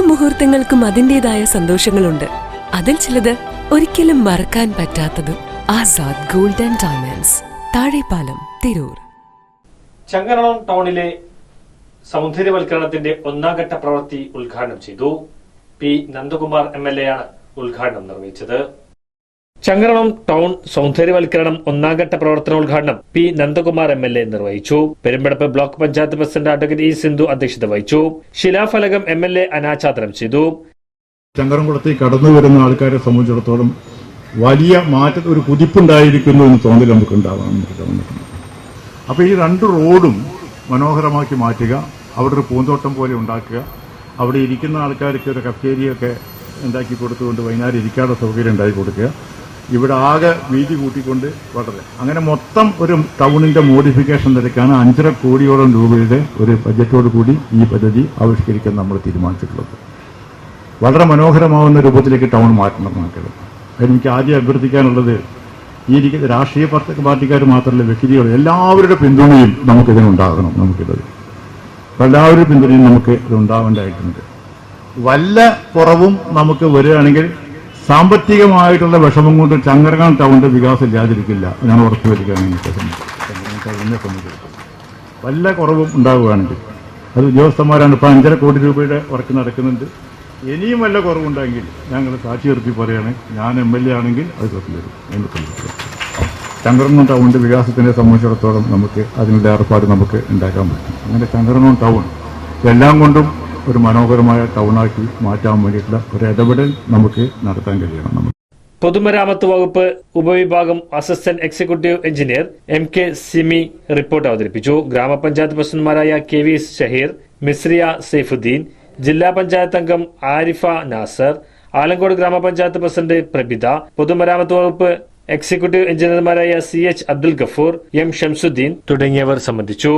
മുഹൂർത്തങ്ങൾക്കും അതിന്റേതായ സന്തോഷങ്ങളുണ്ട്. അതിൽ ചിലത് ഒരിക്കലും മറക്കാൻ പറ്റാത്തതും. Azad gold and diamonds, Thazhepalam, Tirur. Changarakulam ടൗണിലെ സൗന്ദര്യവൽക്കരണത്തിന്റെ ഒന്നാംഘട്ട പ്രവൃത്തി ഉദ്ഘാടനം ചെയ്തു. പി നന്ദകുമാർ MLA ആണ് ഉദ്ഘാടനം നിർവഹിച്ചത്. ചങ്ങരകുളം ടൗൺ സൗന്ദര്യവൽക്കരണം ഒന്നാംഘട്ട പ്രവർത്തനോദ്ഘാടനം പി നന്ദകുമാർ MLA നിർവഹിച്ചു. Perumpadappu block panchayat president advocate E Sindhu അധ്യക്ഷത വഹിച്ചു. ശിലാഫലകം MLA അനാച്ഛാദനം ചെയ്തു. ചങ്ങരംകുളത്തേക്ക് കടന്നു വരുന്ന ആൾക്കാരെ സംബന്ധിച്ചിടത്തോളം വലിയ മാറ്റം, ഒരു കുതിപ്പുണ്ടായിരിക്കുന്നു എന്ന് തോന്നൽ നമുക്കുണ്ടാവാം. അപ്പോൾ ഈ 2 റോഡും മനോഹരമാക്കി മാറ്റുക, അവിടെ ഒരു പൂന്തോട്ടം പോലെ ഉണ്ടാക്കുക, അവിടെ ഇരിക്കുന്ന ആൾക്കാർക്ക് ഒരു കഫേരിയൊക്കെ ഉണ്ടാക്കി കൊടുത്തുകൊണ്ട് വൈകുന്നേരം ഇരിക്കാനുള്ള സൗകര്യം ഉണ്ടാക്കി കൊടുക്കുക, ഇവിടെ ആകെ വീതി കൂട്ടിക്കൊണ്ട് വളരെ അങ്ങനെ മൊത്തം ഒരു ടൗണിന്റെ മോഡിഫിക്കേഷൻ നിരക്കാണ് 5.5 കോടിയോളം രൂപയുടെ ഒരു ബജറ്റോട് കൂടി ഈ പദ്ധതി ആവിഷ്കരിക്കാൻ നമ്മൾ തീരുമാനിച്ചിട്ടുള്ളത്. വളരെ മനോഹരമാവുന്ന രൂപത്തിലേക്ക് ടൗൺ മാറ്റണം നമുക്കത്. എനിക്ക് ആദ്യം അഭ്യർത്ഥിക്കാനുള്ളത്, ഈ ഇരിക്കുന്ന രാഷ്ട്രീയ പാർട്ടിക്കാർ മാത്രമല്ല, വ്യക്തികൾ എല്ലാവരുടെ പിന്തുണയും നമുക്കിതിനുണ്ടാകണം. നമുക്കിത് എല്ലാവരുടെ പിന്തുണയും നമുക്ക് ഇതുണ്ടാവേണ്ടതായിട്ടുണ്ട്. വല്ല കുറവും നമുക്ക് വരികയാണെങ്കിൽ സാമ്പത്തികമായിട്ടുള്ള വിഷമം കൊണ്ട് ചങ്ങരകുളം ടൗണിന്റെ വികാസം ഇല്ലാതിരിക്കില്ല. ഞാൻ ഉറപ്പുവരികയാണ്. ടൗണിനെ സംബന്ധിച്ചിടത്തോളം വല്ല കുറവും ഉണ്ടാവുകയാണെങ്കിൽ അത് ഉദ്യോഗസ്ഥന്മാരാണ്. ഇപ്പോൾ 5.5 കോടി രൂപയുടെ വർക്ക് നടക്കുന്നുണ്ട്. ഇനിയും വല്ല കുറവുണ്ടെങ്കിൽ ഞങ്ങൾ സാക്ഷി നിർത്തി പറയുകയാണ്, ഞാൻ MLA ആണെങ്കിൽ അത് തരും. ചങ്ങരകുളം ടൗണിന്റെ വികാസത്തിനെ സംബന്ധിച്ചിടത്തോളം നമുക്ക് അതിനുള്ള ഏർപ്പാട് നമുക്ക് ഉണ്ടാക്കാൻ പറ്റും. അങ്ങനെ ചങ്ങരകുളം ടൗൺ എല്ലാം കൊണ്ടും ഒരു മനോഹരമായ ടൗണാക്കി മാറ്റാൻ വേണ്ടിയിട്ടുള്ള ഒരു ഇടപെടൽ നമുക്ക് നടത്താൻ കഴിയണം. പൊതുമരാമത്ത് വകുപ്പ് ഉപവിഭാഗം assistant executive engineer MK Simi report അവതരിപ്പിച്ചു. ഗ്രാമപഞ്ചായത്ത് പ്രസിഡന്റുമാരായ KV ഷഹീർ, മിസ്രിയ സൈഫുദ്ദീൻ, ജില്ലാ പഞ്ചായത്ത് അംഗം ആരിഫ നാസർ, ആലങ്കോട് ഗ്രാമപഞ്ചായത്ത് പ്രസിഡന്റ് പ്രബിത, പൊതുമരാമത്ത് വകുപ്പ് എക്സിക്യൂട്ടീവ് എഞ്ചിനീയർമാരായ CH അബ്ദുൽ ഗഫൂർ, M ഷംസുദ്ദീൻ തുടങ്ങിയവർ സംബന്ധിച്ചു.